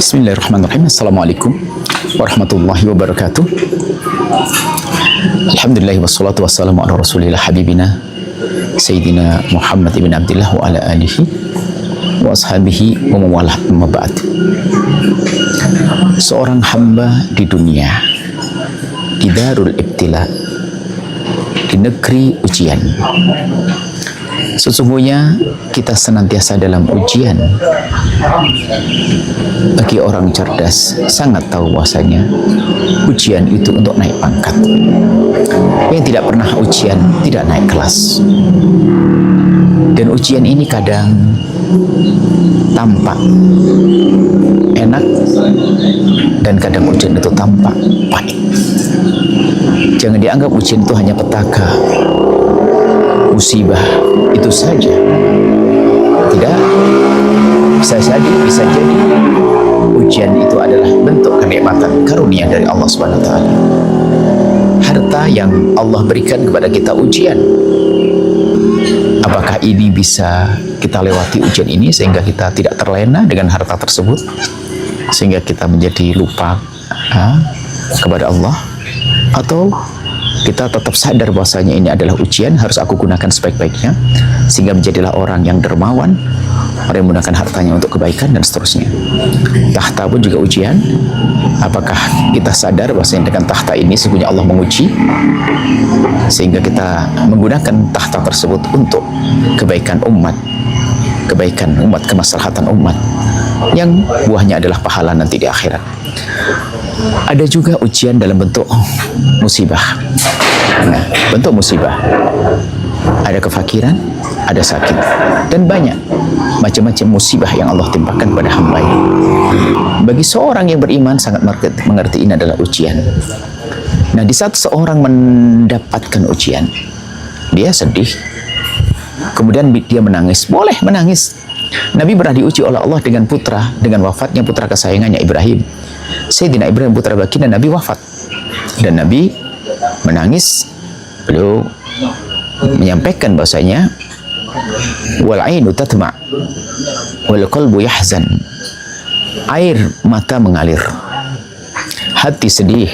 Bismillahirrahmanirrahim. Assalamualaikum warahmatullahi wabarakatuh. Alhamdulillah wassalatu wassalamu ala rasulillah habibina Sayyidina Muhammad ibn Abdullah wa ala alihi wa ashabihi wa mawalah amma ba'd. Seorang hamba di dunia, di darul ibtila, di negeri ujian. Sesungguhnya kita senantiasa dalam ujian. Bagi orang cerdas sangat tahu bahwasanya ujian itu untuk naik pangkat. Yang tidak pernah ujian tidak naik kelas. Dan ujian ini kadang tampak enak dan kadang ujian itu tampak pahit. Jangan dianggap ujian itu hanya petaka, musibah itu saja. Tidak, bisa jadi ujian itu adalah bentuk kenikmatan karunia dari Allah Subhanahu wa taala. Harta yang Allah berikan kepada kita ujian. Apakah ini bisa kita lewati ujian ini sehingga kita tidak terlena dengan harta tersebut, sehingga kita menjadi lupa kepada Allah, atau kita tetap sadar bahwasanya ini adalah ujian, harus aku gunakan sebaik-baiknya sehingga menjadilah orang yang dermawan, orang yang menggunakan hartanya untuk kebaikan dan seterusnya. Tahta pun juga ujian. Apakah kita sadar bahwasanya dengan tahta ini sesungguhnya Allah menguji sehingga kita menggunakan tahta tersebut untuk kebaikan umat, kemaslahatan umat yang buahnya adalah pahala nanti di akhirat. Ada juga ujian dalam bentuk musibah. Nah, bentuk musibah ada kefakiran, ada sakit, dan banyak macam-macam musibah yang Allah timpakan kepada hamba ini. Bagi seorang yang beriman sangat mengerti ini adalah ujian. Nah, di saat seorang mendapatkan ujian, dia sedih, kemudian dia menangis. Boleh menangis. Nabi pernah diuji oleh Allah dengan wafatnya putra kesayangannya Ibrahim. Sayyidina Ibrahim putra baginda Nabi wafat, dan Nabi menangis. Beliau menyampaikan bahasanya wal ainu tatma wal qalbu yahzan. Air mata mengalir, hati sedih,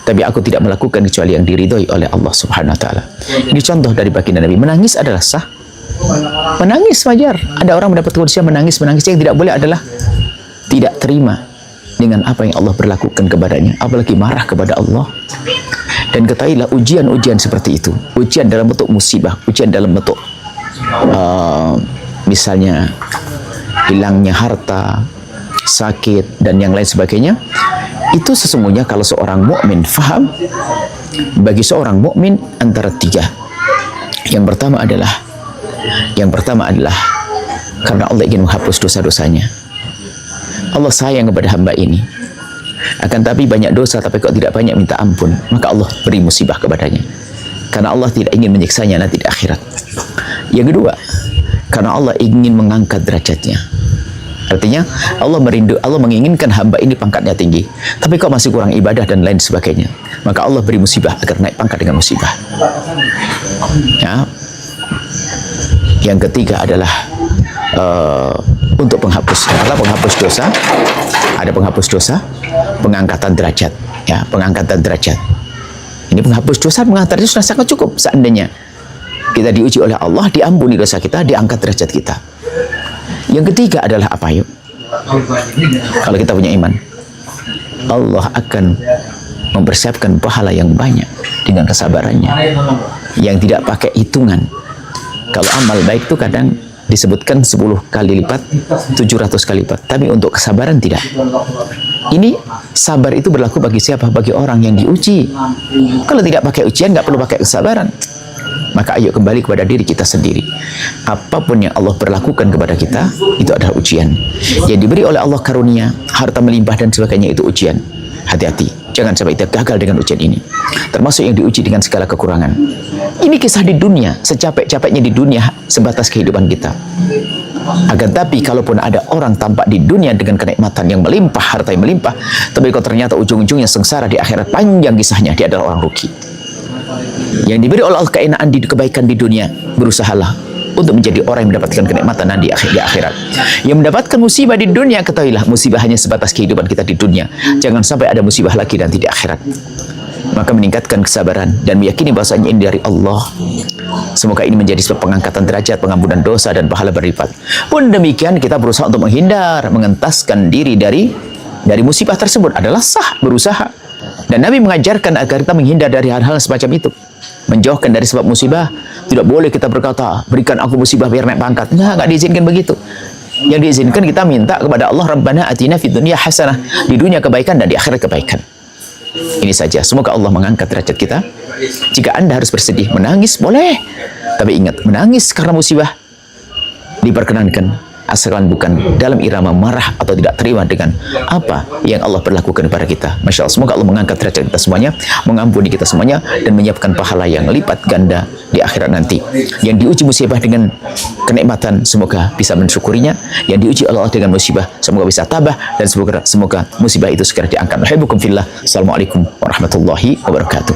tapi aku tidak melakukan kecuali yang diridhoi oleh Allah Subhanahu wa taala. Ini contoh dari baginda Nabi. Menangis adalah sah. Menangis wajar. Ada orang mendapat ujian menangis. Yang tidak boleh adalah tidak terima dengan apa yang Allah berlakukan kepadanya, apalagi marah kepada Allah. Dan ketahuilah ujian-ujian seperti itu, ujian dalam bentuk musibah, ujian dalam bentuk misalnya hilangnya harta, sakit, dan yang lain sebagainya, itu sesungguhnya kalau seorang mukmin faham, bagi seorang mukmin antara tiga. Yang pertama adalah karena Allah ingin menghapus dosa-dosanya. Allah sayang kepada hamba ini. Akan tapi banyak dosa, tapi kok tidak banyak minta ampun, maka Allah beri musibah kepadanya. Karena Allah tidak ingin menyiksanya nanti di akhirat. Yang kedua, karena Allah ingin mengangkat derajatnya. Artinya Allah menginginkan hamba ini pangkatnya tinggi, tapi kok masih kurang ibadah dan lain sebagainya. Maka Allah beri musibah agar naik pangkat dengan musibah. Ya. Yang ketiga adalah untuk penghapus dosa. Ada penghapus dosa, pengangkatan derajat. Ya, pengangkatan derajat. Ini penghapus dosa, pengangkatan derajat sudah sangat cukup. Seandainya kita diuji oleh Allah, diampuni dosa kita, diangkat derajat kita. Yang ketiga adalah apa yuk? Kalau kita punya iman, Allah akan mempersiapkan pahala yang banyak dengan kesabarannya, yang tidak pakai hitungan. Kalau amal baik itu kadang disebutkan 10 kali lipat, 700 kali lipat. Tapi untuk kesabaran tidak. Ini sabar itu berlaku bagi siapa? Bagi orang yang diuji. Kalau tidak pakai ujian, nggak perlu pakai kesabaran. Maka ayo kembali kepada diri kita sendiri. Apapun yang Allah berlakukan kepada kita, itu adalah ujian. Yang diberi oleh Allah karunia, harta melimpah dan sebagainya, itu ujian. Hati-hati, jangan sampai kita gagal dengan ujian ini. Termasuk yang diuji dengan segala kekurangan. Ini kisah di dunia, secapek-capeknya di dunia, sebatas kehidupan kita. Akan tapi kalaupun ada orang tampak di dunia dengan kenikmatan yang melimpah, harta yang melimpah, tapi kalau ternyata ujung-ujungnya sengsara di akhirat, panjang kisahnya, dia adalah orang rugi. Yang diberi oleh Allah keenaan di kebaikan di dunia, berusahalah untuk menjadi orang yang mendapatkan kenikmatan di akhirat. Yang mendapatkan musibah di dunia, ketahuilah musibah hanya sebatas kehidupan kita di dunia. Jangan sampai ada musibah lagi nanti di akhirat. Maka meningkatkan kesabaran dan meyakini bahwasanya ini dari Allah. Semoga ini menjadi sebab pengangkatan derajat, pengampunan dosa dan pahala berlipat. Pun demikian kita berusaha untuk menghindar, mengentaskan diri dari musibah tersebut adalah sah, berusaha. Dan Nabi mengajarkan agar kita menghindar dari hal-hal semacam itu. Menjauhkan dari sebab musibah. Tidak boleh kita berkata, berikan aku musibah biar naik pangkat. Enggak diizinkan begitu. Yang diizinkan kita minta kepada Allah, Rabbana atina fid dunya hasanah. Di dunia kebaikan dan di akhirat kebaikan. Ini saja. Semoga Allah mengangkat derajat kita. Jika Anda harus bersedih, menangis boleh. Tapi ingat, menangis karena musibah diperkenankan. Asalkan bukan dalam irama marah atau tidak terima dengan apa yang Allah perlakukan kepada kita. Masya Allah, semoga Allah mengangkat derajat kita semuanya, mengampuni kita semuanya, dan menyiapkan pahala yang lipat ganda di akhirat nanti. Yang diuji musibah dengan kenikmatan, semoga bisa mensyukurinya. Yang diuji Allah dengan musibah, semoga bisa tabah, dan semoga musibah itu segera diangkat. Wahaibukum fillah. Assalamualaikum warahmatullahi wabarakatuh.